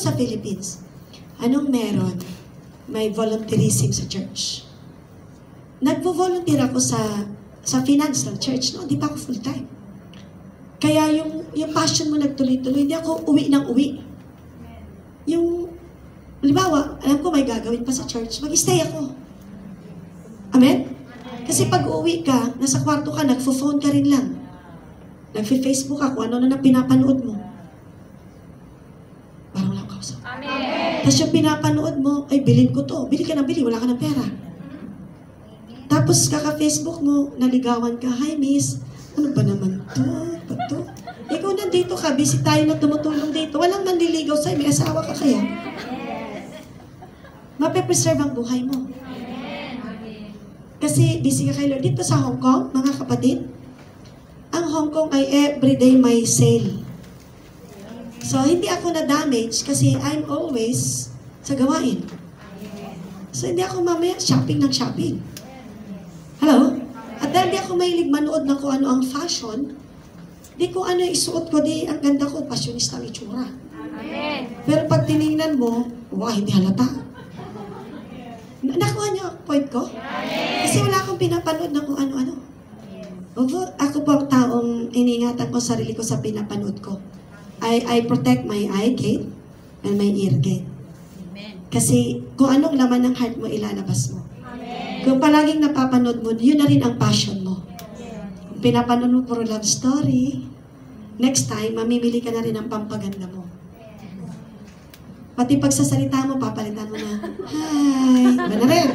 sa Philippines, anong meron? May volunteerism sa church. Nagvo-volunteer ako sa finance ng church, no? Hindi pa ako full-time. Kaya yung passion mo nagtuloy-tuloy, hindi ako uwi ng uwi. Yung, halimbawa, alam ko may gagawin pa sa church, mag-stay ako. Amen? Kasi pag uwi ka, nasa kwarto ka, nagfo-phone ka rin lang. Nagfi-Facebook ka, kung ano na pinapanood mo. Parang wala akong kausap. Amen. Tapos yung pinapanood mo, ay bilhin ko to. Bili ka na bili, wala ka ng pera. Tapos kaka-Facebook mo, naligawan ka, hi miss, ano ba naman to? Ba't to? Ikaw nandito ka, busy tayo na tumutulong dito. Walang manliligaw sa'yo, may asawa ka kaya. Mape-preserve ang buhay mo. Kasi busy ka kay Lord. Dito sa Hong Kong, mga kapatid, ang Hong Kong ay everyday may sale. So, hindi ako na-damage kasi I'm always sa gawain. So, hindi ako mamaya shopping ng shopping. Hello? At dahil di ako mahilig manood ng kung ano ang fashion, di ko ano isuot ko, di ang ganda ko, pasyonista ang itsura. Amen. Pero pag tinignan mo, wow, hindi halata. Nakuha niyo ang point ko? Kasi wala akong pinapanood ng kung ano-ano. Ako po ang taong iningatan ko sarili ko sa pinapanood ko. I protect my eye gate and my ear gate. Kasi kung anong laman ng heart mo, ilalabas mo. Kung palaging napapanood mo, yun na rin ang passion mo. Kung pinapanood mo puro love story, next time, mamimili ka na rin ng pampaganda mo. Pati pagsasalita mo, papalitan mo na, hi, ba na rin?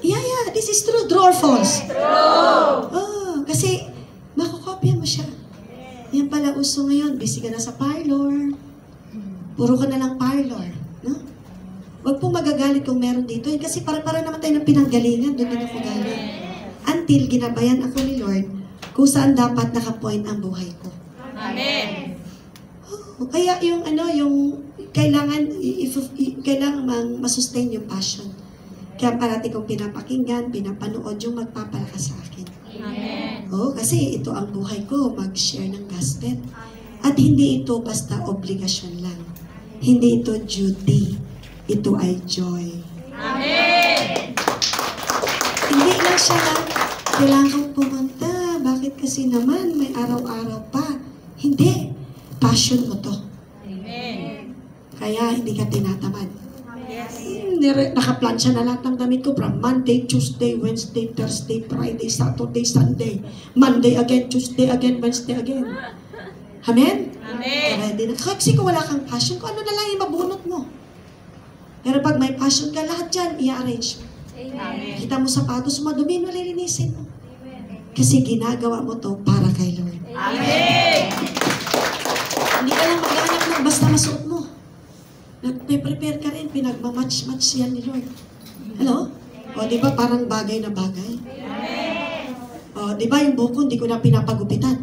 Yeah, this is true. True or false? True! Oh, kasi makukopya mo siya. Yan pala uso ngayon, busy ka na sa parlor. Puro ka na lang parlor. No? Huwag pong magagalit kung meron dito. Kasi para naman tayo ng pinanggalingan, doon din ako galing. Until ginabayan ako ni Lord kung saan dapat nakapoint ang buhay ko. Amen. Oh, kaya yung kailangan masustain yung passion. Kaya parati kong pinapakinggan, pinapanood yung magpapalakas sa akin. Amen. Oh, kasi ito ang buhay ko, mag-share ng gospel. At hindi ito basta obligasyon lang. Hindi ito duty. Ito ay joy. Amen. Hindi lang siya na kailangan kong pumunta. Bakit kasi naman may araw-araw pa? Hindi. Passion mo to. Amen. Kaya hindi ka tinatamad. Yes. Nakaplansya na lahat ng damit ko from Monday, Tuesday, Wednesday, Thursday, Friday, Saturday, Sunday. Monday again, Tuesday again, Wednesday again. Amen? Amen. Kasi kung wala kang passion, kung ano na lang yung mabunot mo. Pero pag may passion ka, lahat dyan, i-arrange mo. Amen. Kita mo sapatos mo, dumi mo, lilinisin mo. Kasi ginagawa mo to para kay Lord. Amen. Hindi ka lang maghanap ng basta masuot mo. Nagpe-prepare ka rin, pinagmamatch-match yan ni Lord. Hello? O, di ba parang bagay na bagay? O, di ba yung buko, hindi ko na pinapagupitan.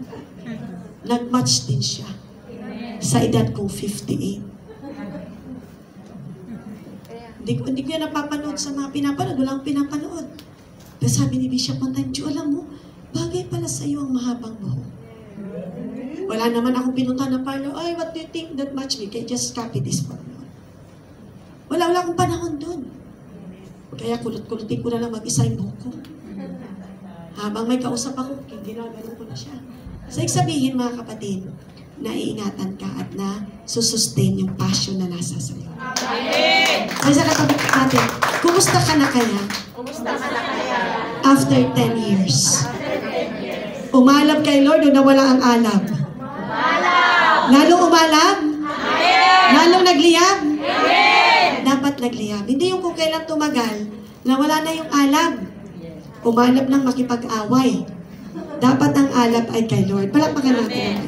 Nag-match din siya. Sa edad kong 58. Hindi ko yan napapanood sa mga pinapanood. Walang pinapanood. Pero sabi ni Bishop one time, Diyo, alam mo, bagay pala sa iyo ang mahabang buhok. Wala naman akong pinunta ng parlor, ay, what do you think that match me? Kaya just copy this for me. Wala akong panahon dun. Kaya kulot-kulotin ko na lang mag-isa yung buhok ko. Habang may kausap ako, ginagano ko na siya. So, sabihin mga kapatid, naiingatan ka at na susustain yung passion na nasa sa'yo. Amen. Kaya sa katabi natin, kumusta ka na kaya? Kumusta ka na kaya? After 10 years. Umalab kay Lord o nawala ang alab? Umalab. Lalong umalab? Amen. Lalong nagliyab? Amen. Dapat nagliyab. Hindi yung kung kailan tumagal, na wala na yung alab. Umalab lang makipag-away. Dapat ang alab ay kay Lord. Palakpakan natin.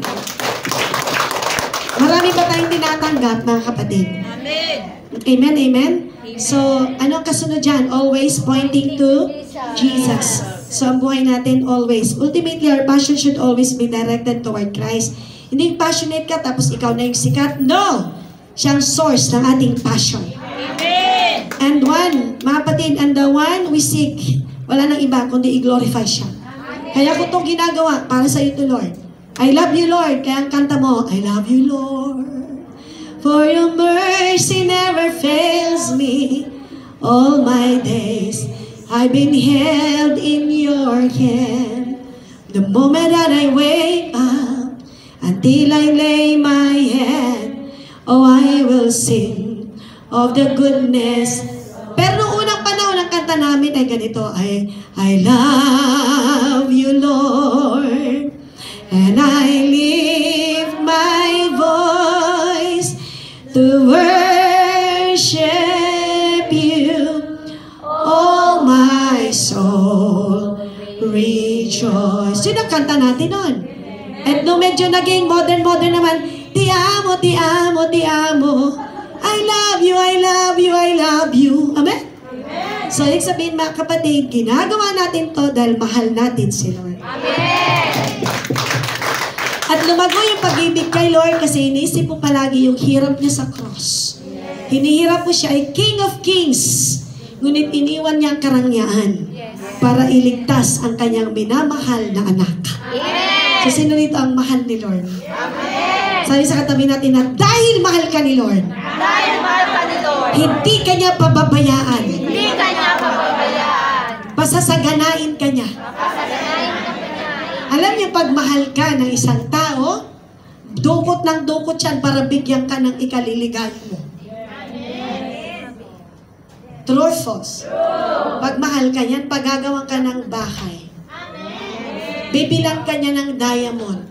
Marami pa tayong tinatanggap, mga kapatid. Amen. Amen, amen? So, anong kasunod dyan? Always pointing to Jesus. So, ang buhay natin always. Ultimately, our passion should always be directed toward Christ. Hindi passionate ka, tapos ikaw na yung sikat. No! Siyang source ng ating passion. Amen. And one, mga kapatid, and the one we seek, wala nang iba, kundi i-glorify siya. Kaya ko itong ginagawa para sa iyo to Lord. I love you, Lord. Kaya ang kanta mo, I love you, Lord. For your mercy never fails me. All my days I've been held in your hand. The moment that I wake up until I lay my head, oh, I will sing of the goodness. Pero nung unang panahon ng kanta namin ay ganito, I love you, Lord, and I lift my voice to worship you. Oh, my soul, rejoice. Yun ang kanta natin nun. At nung medyo naging modern naman, ti amo, ti amo, ti amo. I love you, I love you, I love you. Amen? So, ibig sabihin mga kapatid, ginagawa natin to dahil mahal natin si Lord. Amen. At lumago yung pag-ibig kay Lord kasi iniisip mo palagi yung hirap niya sa cross. Hinihirap mo siya ay King of Kings. Ngunit iniwan niya ang karangyaan para iligtas ang kanyang minamahal na anak. Amen. So, sino dito ang mahal ni Lord? Amen. Sabi sa katabi natin na dahil mahal ka ni Lord, Dahil mahal ka ni Lord, hindi ka niya pababayaan. hindi ka niya pababayaan. Pasasaganain ka niya. Pasasanayin ka niya. Alam niyo, pag mahal ka ng isang tao, dukot ng dukot yan para bigyan ka ng ikaliligayan mo. True or false? Pag mahal ka yan, paggagawan ka ng bahay. Bibilang ka niya ng diamond.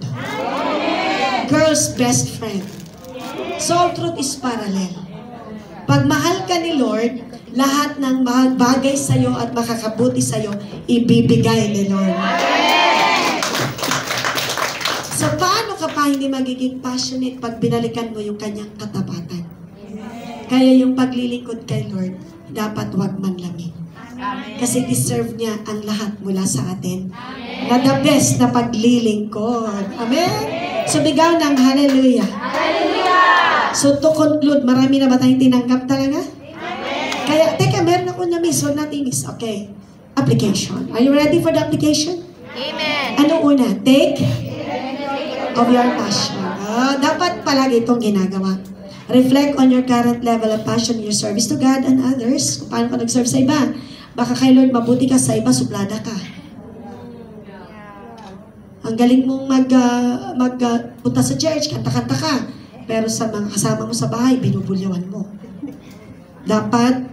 Girl's best friend. Soul truth is parallel. Pag mahal ka ni Lord, lahat ng bagay sa'yo at makakabuti sa'yo, ibibigay ni Lord. So, paano ka pa hindi magiging passionate pag binalikan mo yung kanyang katapatan? Kaya yung paglilingkod kay Lord, dapat wag manlamig. Kasi deserve niya ang lahat mula sa atin. Na the best na paglilingkod. Amen? So, bigaw ng hallelujah. Hallelujah! So, to conclude, marami na ba tayong tinanggap talaga? Kaya, teka, meron ako na-miss. Huwag natin miss. Okay. Application. Are you ready for the application? Amen. Ano una? Take of your passion. Dapat palagi itong ginagawa. Reflect on your current level of passion in your service to God and others. Kung paano ka nag-serve sa iba. Baka kay Lord, mabuti ka sa iba, suplada ka. Ang galing mong punta sa church, kanta-kanta ka. Pero sa mga kasama mo sa bahay, binubulyawan mo. Dapat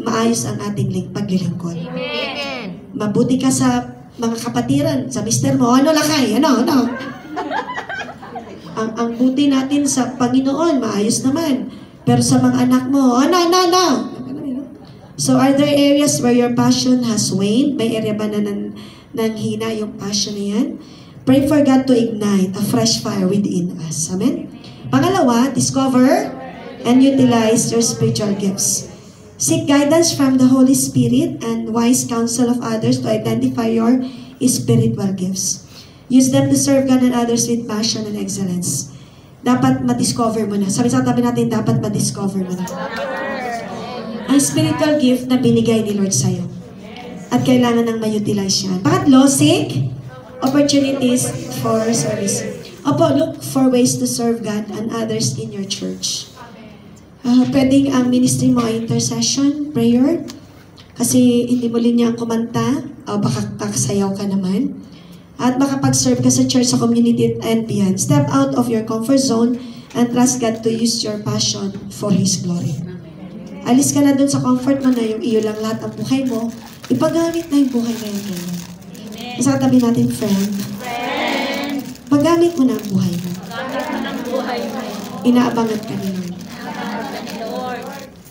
maayos ang ating paglilingkod. Amen. Mabuti ka sa mga kapatiran, sa mister mo. Ano lakay? Ano? Ang buti natin sa Panginoon, maayos naman. Pero sa mga anak mo, no. So, are there areas where your passion has waned? May area ba na nanghina yung passion na yan? Pray for God to ignite a fresh fire within us. Amen? Pangalawa, discover and utilize your spiritual gifts. Seek guidance from the Holy Spirit and wise counsel of others to identify your spiritual gifts. Use them to serve God and others with passion and excellence. Dapat ma-discover mo na. Sabi sa tabi natin, dapat ma-discover mo na. Ang spiritual gift na binigay ni Lord sa'yo. At kailangan nang ma-utilize yan. Pangatlo, seek opportunities for service. Opo, look for ways to serve God and others in your church. Pwedeng ang ministry mo ay intercession, prayer, kasi hindi mo linya ang kumanta, o baka kakasayaw ka naman. At makapag-serve ka sa church, sa community, and beyond. Step out of your comfort zone and trust God to use your passion for His glory. Alis ka na dun sa comfort mo na yung iyo lang lahat ang buhay mo, ipagamit na yung buhay na yun. Sa tabi natin, friend. Paggamit mo na ang buhay mo. Inaabangan ka ni Lord.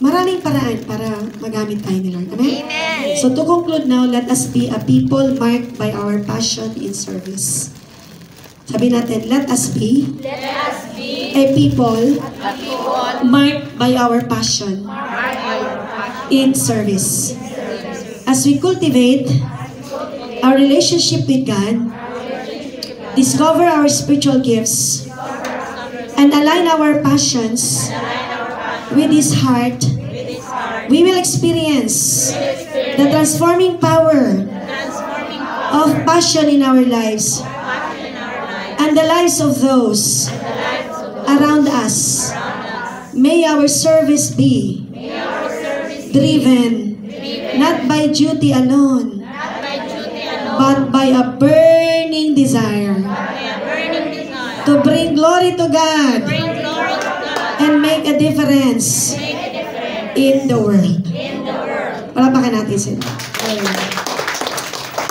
Maraming paraan para magamit tayo ni Lord. Amen? Amen. So to conclude now, let us be a people marked by our passion in service. Sabi natin, let us be Let us be a people a people marked by our passion marked by your passion in service. As we cultivate our relationship with God, discover our spiritual gifts, and align our passions with His heart, we will experience the transforming power of passion in our lives and the lives of those around us. May our service be driven not by duty alone, but by a burning desire to bring glory to God and make a difference in the world. Palapakan natin sila.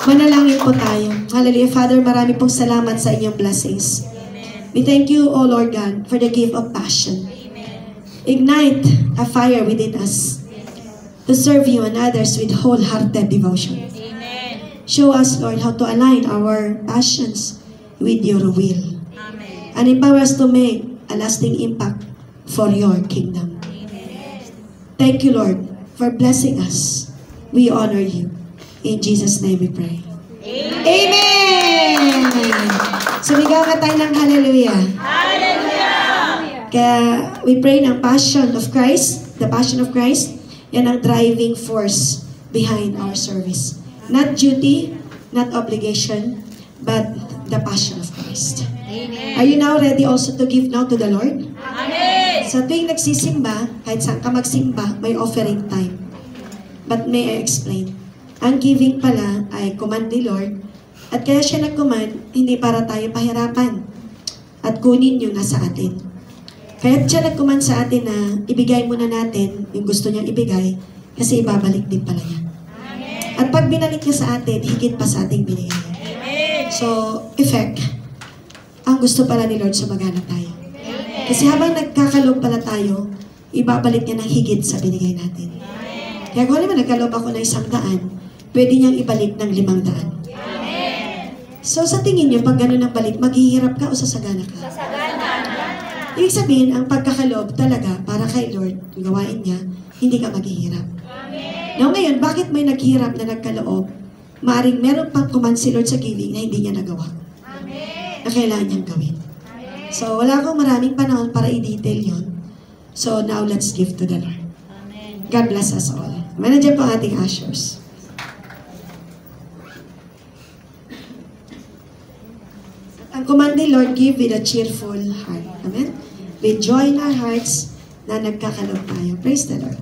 Manalangin po tayo. Hallelujah. Father, marami pong salamat sa inyong blessings. We thank you, O Lord God, for the gift of passion. Ignite a fire within us to serve you and others with wholehearted devotion. Show us, Lord, how to align our passions with your will. And empower us to make a lasting impact for your kingdom. Thank you, Lord, for blessing us. We honor you. In Jesus' name we pray. Amen! Sumigaw ka tayo ng hallelujah. Kaya we pray ng passion of Christ, the passion of Christ, yan ang driving force behind our service. Not duty, not obligation, but the passion of Christ. Are you now ready also to give now to the Lord? Sa tuwing nagsisimba, kahit saan ka magsimba, may offering time. But may I explain? Ang giving pala ay command ni Lord, at kaya siya nag-command, hindi para tayo pahirapan at kunin yung nasa atin. Kaya siya nag-command sa atin na ibigay muna natin yung gusto niyang ibigay kasi ibabalik din pala niya. At pag binalik niya sa atin, higit pa sa ating binigay niya. So, effect, ang gusto pala ni Lord sumagana tayo. Kasi habang nagkakaloob pala tayo, ibabalik niya ng higit sa binigay natin. Kaya kung naman nagkaloob ako ng 100, pwede niyang ibalik ng 500. So, sa tingin niyo, pag gano'n ang balik, maghihirap ka o sasagana ka? Ibig sabihin, ang pagkakaloob talaga para kay Lord, yung gawain niya, hindi ka maghihirap. Now ngayon, bakit may naghihirap na nagkaloob? Maaring meron pang command si Lord sa giving na hindi niya nagawa. Na kailangan niyang gawin. So, wala akong maraming panahon para i-detail yun. So, now let's give to the Lord. God bless us all. Nandiyan po ang ating ushers. Ang command ni Lord, give with a cheerful heart. Amen? With joy in our hearts na nagkakaloob tayo. Praise the Lord.